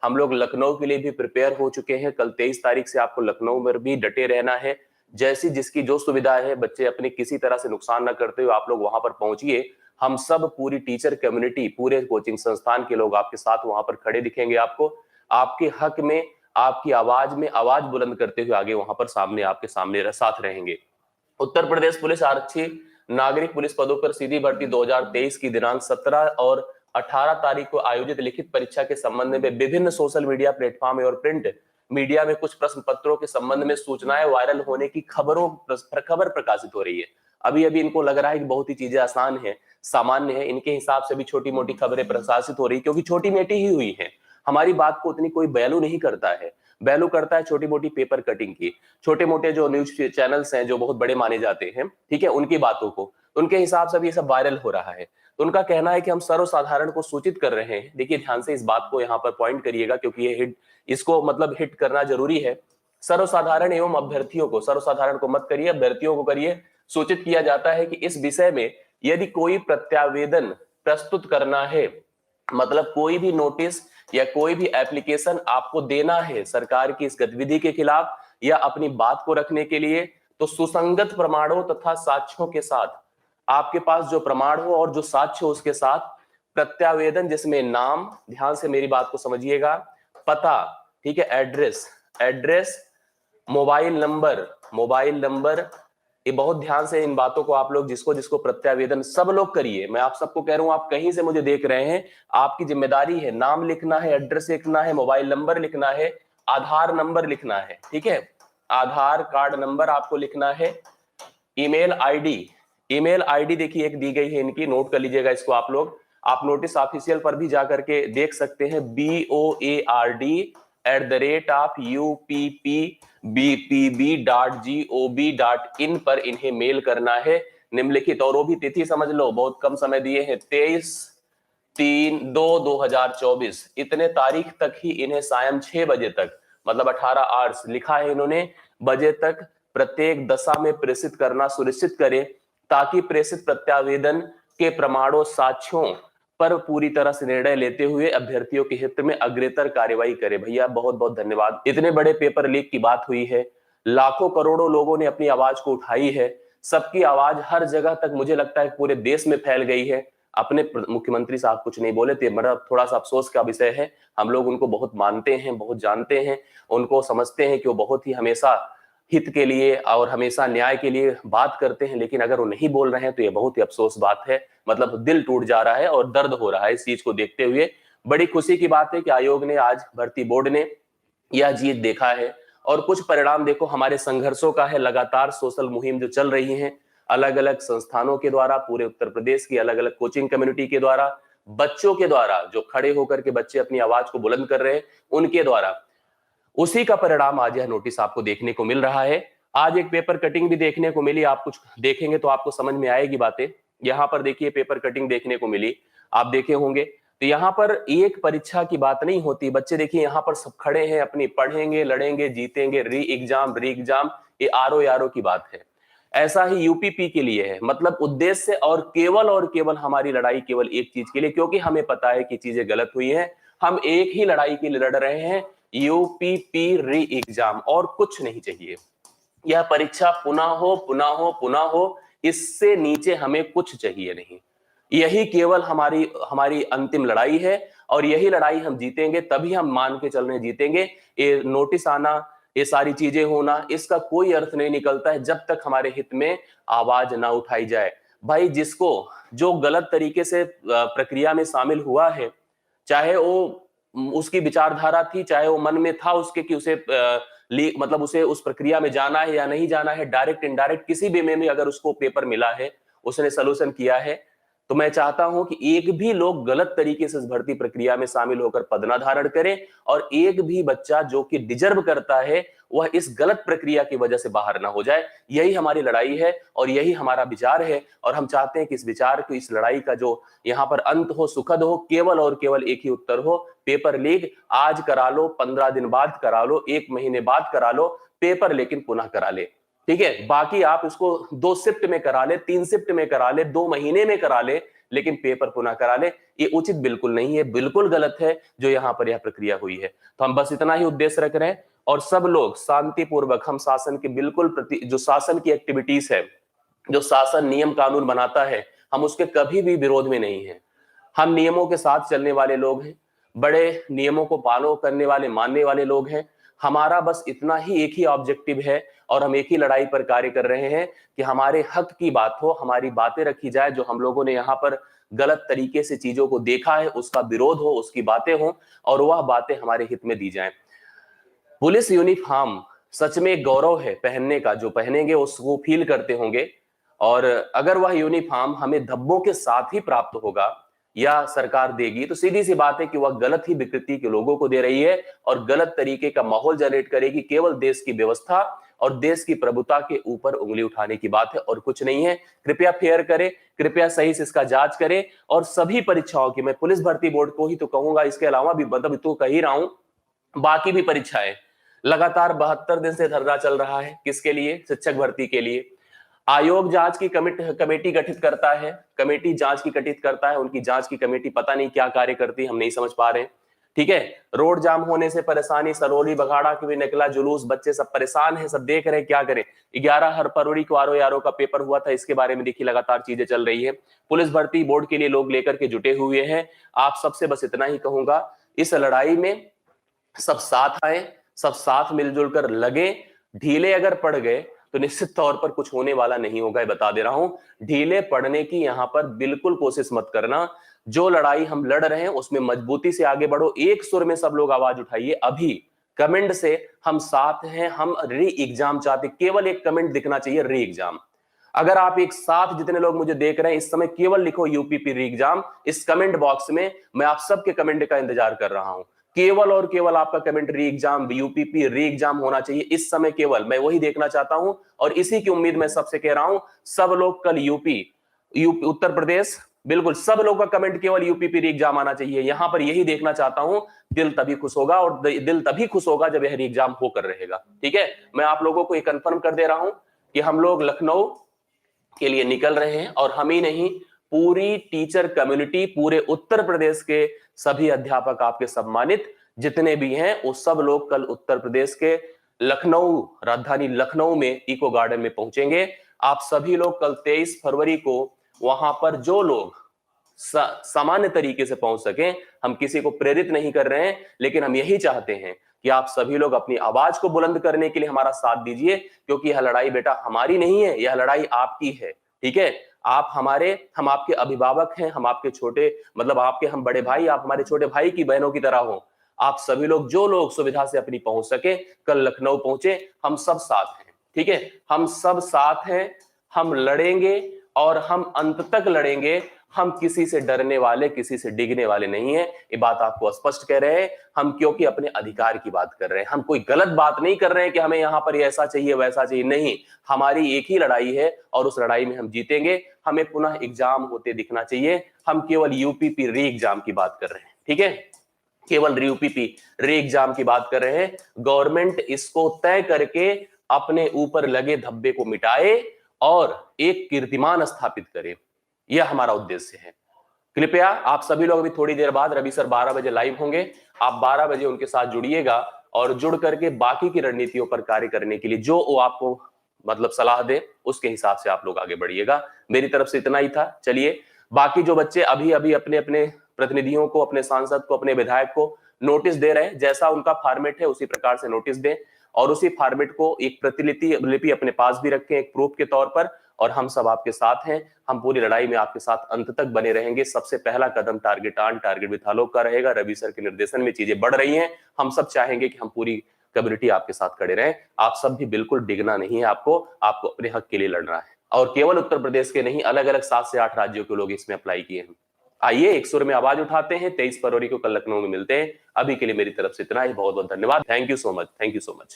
हम लोग लखनऊ के लिए भी प्रिपेयर हो चुके हैं। कल 23 तारीख से आपको लखनऊ में भी डटे रहना है। जैसी जिसकी जो सुविधा है, बच्चे अपने किसी तरह से नुकसान न करते हुए आप लोग वहां पर पहुंचिए। हम सब पूरी टीचर कम्युनिटी, पूरे कोचिंग संस्थान के लोग आपके साथ वहां पर खड़े दिखेंगे। आपको आपके हक में, आपकी आवाज में आवाज बुलंद करते हुए आगे वहां पर सामने आपके सामने साथ रहेंगे। उत्तर प्रदेश पुलिस आरक्षी नागरिक पुलिस पदों पर सीधी भर्ती 2023 की दिनांक 17 और 18 तारीख को आयोजित लिखित परीक्षा के संबंध में विभिन्न सोशल मीडिया प्लेटफॉर्म और प्रिंट मीडिया में कुछ प्रश्न पत्रों के संबंध में सूचनाएं वायरल होने की खबर प्रकाशित हो रही है। अभी अभी इनको लग रहा है कि बहुत ही चीजें आसान है, सामान्य है, इनके हिसाब से भी छोटी मोटी खबरें प्रकाशित हो रही, क्योंकि छोटी मोटी ही हुई है। हमारी बात को उतनी कोई वैल्यू नहीं करता है, वैल्यू करता है छोटी मोटी पेपर कटिंग की। छोटे मोटे जो न्यूज चैनल्स हैं जो बहुत बड़े माने जाते हैं, ठीक है, उनकी बातों को, उनके हिसाब से भी ये सब वायरल हो रहा है। तो उनका कहना है कि हम सर्वसाधारण को सूचित कर रहे हैं। देखिए ध्यान से इस बात को यहाँ पर पॉइंट करिएगा, क्योंकि ये हिट, इसको मतलब हिट करना जरूरी है। सर्वसाधारण एवं अभ्यर्थियों को, सर्वसाधारण को मत करिए, अभ्यर्थियों को करिए। सूचित किया जाता है कि इस विषय में यदि कोई प्रत्यावेदन प्रस्तुत करना है, मतलब कोई भी नोटिस या कोई भी एप्लीकेशन आपको देना है सरकार की इस गतिविधि के खिलाफ या अपनी बात को रखने के लिए, तो सुसंगत प्रमाणों तथा साक्ष्यों के साथ, आपके पास जो प्रमाण हो और जो साक्ष्य हो उसके साथ प्रत्यावेदन, जिसमें नाम, ध्यान से मेरी बात को समझिएगा, पता, ठीक है, एड्रेस, मोबाइल नंबर, ये बहुत ध्यान से इन बातों को आप लोग जिसको जिसको प्रत्यावेदन सब लोग करिए। मैं आप सबको कह रहा हूं, आप कहीं से मुझे देख रहे हैं, आपकी जिम्मेदारी है, नाम लिखना है, एड्रेस लिखना है, मोबाइल नंबर लिखना है, आधार नंबर लिखना है, ठीक है, आधार कार्ड नंबर आपको लिखना है। ईमेल आईडी देखिए एक दी गई है इनकी, नोट कर लीजिएगा इसको आप लोग। आप नोटिस ऑफिशियल पर भी जाकर के देख सकते हैं, BOARD@UPPBPB.gov.in पर इन्हें मेल करना है निम्नलिखित। और वो भी तिथि समझ लो, बहुत कम समय दिए हैं, 23/3/2024, इतने तारीख तक ही इन्हें सायं 6 बजे तक, मतलब 18 आवर्स लिखा है इन्होंने, बजे तक प्रत्येक दशा में प्रेषित करना सुनिश्चित करें, ताकि प्रेषित प्रत्यावेदन के प्रमाणों साक्ष्यों पर पूरी तरह से निर्णय लेते हुए अभ्यर्थियों के हित में अग्रेतर कार्यवाही करे। भैया बहुत बहुत धन्यवाद। इतने बड़े पेपर लीक की बात हुई है, लाखों करोड़ों लोगों ने अपनी आवाज को उठाई है, सबकी आवाज हर जगह तक मुझे लगता है पूरे देश में फैल गई है। अपने मुख्यमंत्री साहब कुछ नहीं बोले थे, मतलब थोड़ा सा अफसोस का विषय है। हम लोग उनको बहुत मानते हैं, बहुत जानते हैं, उनको समझते हैं कि वो बहुत ही हमेशा हित के लिए और हमेशा न्याय के लिए बात करते हैं, लेकिन अगर वो नहीं बोल रहे हैं तो ये बहुत ही अफसोस बात है। मतलब दिल टूट जा रहा है और दर्द हो रहा है इस चीज को देखते हुए। बड़ी खुशी की बात है कि आयोग ने, आज भर्ती बोर्ड ने यह जीत देखा है और कुछ परिणाम देखो हमारे संघर्षों का है। लगातार सोशल मुहिम जो चल रही है अलग अलग संस्थानों के द्वारा, पूरे उत्तर प्रदेश की अलग अलग कोचिंग कम्युनिटी के द्वारा, बच्चों के द्वारा, जो खड़े होकर के बच्चे अपनी आवाज को बुलंद कर रहे हैं उनके द्वारा, उसी का परिणाम आज यह नोटिस आपको देखने को मिल रहा है। आज एक पेपर कटिंग भी देखने को मिली, आप कुछ देखेंगे तो आपको समझ में आएगी बातें। यहां पर देखिए पेपर कटिंग देखने को मिली, आप देखे होंगे। तो यहाँ पर एक परीक्षा की बात नहीं होती, बच्चे देखिए यहाँ पर सब खड़े हैं, अपनी पढ़ेंगे, लड़ेंगे, जीतेंगे, री एग्जाम, ये आरओ की बात है। ऐसा ही यूपीपी के लिए है, मतलब उद्देश्य और केवल हमारी लड़ाई केवल एक चीज के लिए, क्योंकि हमें पता है कि चीजें गलत हुई हैं, हम एक ही लड़ाई के लिए लड़ रहे हैं, यूपीपी री एग्जाम, और कुछ नहीं चाहिए। यह परीक्षा पुनः हो, इससे नीचे हमें कुछ चाहिए नहीं। यही केवल हमारी हमारी अंतिम लड़ाई है और यही लड़ाई हम जीतेंगे, तभी हम मान के चल रहे जीतेंगे। ये नोटिस आना, ये सारी चीजें होना, इसका कोई अर्थ नहीं निकलता है जब तक हमारे हित में आवाज ना उठाई जाए। भाई जिसको जो गलत तरीके से प्रक्रिया में शामिल हुआ है, चाहे वो उसकी विचारधारा थी, चाहे वो मन में था उसके कि उसे मतलब उसे उस प्रक्रिया में जाना है या नहीं जाना है, डायरेक्ट इनडायरेक्ट किसी भी में अगर उसको पेपर मिला है, उसने सोल्यूशन किया है, तो मैं चाहता हूं कि एक भी लोग गलत तरीके से इस भर्ती प्रक्रिया में शामिल होकर पद ना धारण करें, और एक भी बच्चा जो कि डिजर्व करता है वह इस गलत प्रक्रिया की वजह से बाहर ना हो जाए। यही हमारी लड़ाई है और यही हमारा विचार है, और हम चाहते हैं कि इस विचार को, इस लड़ाई का जो यहाँ पर अंत हो, सुखद हो, केवल और केवल एक ही उत्तर हो, पेपर लीक आज करा लो, 15 दिन बाद करा लो, 1 महीने बाद करा लो पेपर, लेकिन पुनः करा ले, ठीक है। बाकी आप इसको 2 शिफ्ट में करा ले, 3 शिफ्ट में करा ले, 2 महीने में करा ले, लेकिन पेपर पुनः करा ले, ये उचित बिल्कुल नहीं है, बिल्कुल गलत है जो यहाँ पर यह प्रक्रिया हुई है। तो हम बस इतना ही उद्देश्य रख रहे हैं और सब लोग शांतिपूर्वक हम शासन के बिल्कुल प्रति, जो शासन की एक्टिविटीज है, जो शासन नियम कानून बनाता है, हम उसके कभी भी विरोध में नहीं है। हम नियमों के साथ चलने वाले लोग हैं, बड़े नियमों को फॉलो करने वाले मानने वाले लोग हैं। हमारा बस इतना ही एक ही ऑब्जेक्टिव है और हम एक ही लड़ाई पर कार्य कर रहे हैं कि हमारे हक की बात हो, हमारी बातें रखी जाए, जो हम लोगों ने यहाँ पर गलत तरीके से चीजों को देखा है उसका विरोध हो, उसकी बातें हो और वह बातें हमारे हित में दी जाएं। पुलिस यूनिफॉर्म सच में एक गौरव है पहनने का, जो पहनेंगे उसको फील करते होंगे। और अगर वह यूनिफॉर्म हमें धब्बों के साथ ही प्राप्त होगा या सरकार देगी तो सीधी सी बात है कि वह गलत ही विकृति के लोगों को दे रही है और गलत तरीके का माहौल जनरेट करेगी। केवल देश की व्यवस्था और देश की प्रभुता के ऊपर उंगली उठाने की बात है और कुछ नहीं है। कृपया फेयर करें, कृपया सही से इसका जांच करें और सभी परीक्षाओं की, मैं पुलिस भर्ती बोर्ड को ही तो कहूंगा, इसके अलावा भी मतलब तो कह ही रहा हूं, बाकी भी परीक्षाएं लगातार 72 दिन से धरना चल रहा है। किसके लिए? शिक्षक भर्ती के लिए। आयोग जांच की कमेटी गठित करता है, कमेटी जांच की गठित करता है, उनकी जांच की कमेटी पता नहीं क्या कार्य करती, हम नहीं समझ पा रहे। ठीक है, रोड जाम होने से परेशानी, सरौली बघाड़ा के भी निकला जुलूस, बच्चे सब परेशान हैं, सब देख रहे हैं क्या करें। 11 फरवरी को आरो यारो का पेपर हुआ था, इसके बारे में देखिए लगातार चीजें चल रही है। पुलिस भर्ती बोर्ड के लिए लोग लेकर के जुटे हुए हैं। आप सबसे बस इतना ही कहूंगा, इस लड़ाई में सब साथ आए, सब साथ मिलजुल कर लगे। ढीले अगर पड़ गए तो निश्चित तौर पर कुछ होने वाला नहीं होगा, बता दे रहा हूं। ढीले पड़ने की यहां पर बिल्कुल कोशिश मत करना। जो लड़ाई हम लड़ रहे हैं उसमें मजबूती से आगे बढ़ो, एक सुर में सब लोग आवाज उठाइए। अभी कमेंट से हम साथ हैं, हम री एग्जाम चाहते, केवल एक कमेंट दिखना चाहिए, री एग्जाम। अगर आप एक साथ जितने लोग मुझे देख रहे हैं इस समय केवल लिखो यूपीपी री एग्जाम इस कमेंट बॉक्स में, मैं आप सबके कमेंट का इंतजार कर रहा हूं। केवल और केवल आपका कमेंट री एग्जाम, यूपीपी री एग्जाम होना चाहिए इस समय, केवल मैं वही देखना चाहता हूं और इसी की उम्मीद मैं सबसे कह रहा हूं। सब लोग कल यूपी उत्तर प्रदेश, बिल्कुल सब लोगों का कमेंट केवल यूपीपी री एग्जाम आना चाहिए, यहां पर यही देखना चाहता हूं। दिल तभी खुश होगा और दिल तभी खुश होगा जब यह री एग्जाम होकर रहेगा। ठीक है, मैं आप लोगों को ये कंफर्म कर दे रहा हूं कि हम लोग लखनऊ के लिए निकल रहे हैं और हम ही नहीं, पूरी टीचर कम्युनिटी, पूरे उत्तर प्रदेश के सभी अध्यापक आपके सम्मानित जितने भी हैं वो सब लोग कल उत्तर प्रदेश के लखनऊ, राजधानी लखनऊ में इको गार्डन में पहुंचेंगे। आप सभी लोग कल 23 फरवरी को वहां पर, जो लोग सामान्य तरीके से पहुंच सकें, हम किसी को प्रेरित नहीं कर रहे हैं, लेकिन हम यही चाहते हैं कि आप सभी लोग अपनी आवाज को बुलंद करने के लिए हमारा साथ दीजिए, क्योंकि यह लड़ाई बेटा हमारी नहीं है, यह लड़ाई आपकी है। ठीक है, आप हमारे, हम आपके अभिभावक हैं, हम आपके छोटे, मतलब आपके हम बड़े भाई, आप हमारे छोटे भाई की बहनों की तरह हो। आप सभी लोग, जो लोग सुविधा से अपनी पहुंच सके, कल लखनऊ पहुंचे, हम सब साथ हैं। ठीक है, हम सब साथ हैं, हम लड़ेंगे और हम अंत तक लड़ेंगे। हम किसी से डरने वाले, किसी से डिगने वाले नहीं है, ये बात आपको स्पष्ट कह रहे हैं हम, क्योंकि अपने अधिकार की बात कर रहे हैं। हम कोई गलत बात नहीं कर रहे हैं कि हमें यहां पर ऐसा चाहिए वैसा चाहिए, नहीं, हमारी एक ही लड़ाई है और उस लड़ाई में हम जीतेंगे। हमें पुनः एग्जाम होते दिखना चाहिए, हम केवल यूपीपी री एग्जाम की बात कर रहे हैं। ठीक है, केवल यूपीपी री एग्जाम की बात कर रहे हैं। गवर्नमेंट इसको तय करके अपने ऊपर लगे धब्बे को मिटाए और एक कीर्तिमान स्थापित करे, यह हमारा उद्देश्य है। कृपया आप सभी लोग, अभी थोड़ी देर बाद रवि सर 12 बजे लाइव होंगे, आप 12 बजे उनके साथ जुड़िएगा और जुड़ करके बाकी की रणनीतियों पर कार्य करने के लिए जो वो आपको मतलब सलाह दे, उसके हिसाब से आप लोग आगे बढ़िएगा। मेरी तरफ से इतना ही था। चलिए, बाकी जो बच्चे अभी अभी अपने अपने प्रतिनिधियों को, अपने सांसद को, अपने विधायक को नोटिस दे रहे हैं, जैसा उनका फॉर्मेट है उसी प्रकार से नोटिस दें और उसी फॉर्मेट को एक प्रतिलिपि अपने पास भी रखें एक प्रूफ के तौर पर। और हम सब आपके साथ हैं, हम पूरी लड़ाई में आपके साथ अंत तक बने रहेंगे। सबसे पहला कदम टारगेट ऑन टारगेट विथ आलोक का रहेगा। रवि सर के निर्देशन में चीजें बढ़ रही हैं, हम सब चाहेंगे कि हम पूरी कम्युनिटी आपके साथ खड़े रहें। आप सब भी बिल्कुल डिगना नहीं है, आपको अपने हक के लिए लड़ना है और केवल उत्तर प्रदेश के नहीं, अलग अलग 7 से 8 राज्यों के लोग इसमें अप्लाई किए हैं। आइए एक सुर में आवाज उठाते हैं। 23 फरवरी को कल लखनऊ में मिलते हैं। अभी के लिए मेरी तरफ से इतना ही, बहुत बहुत धन्यवाद। Thank you so much, thank you so much.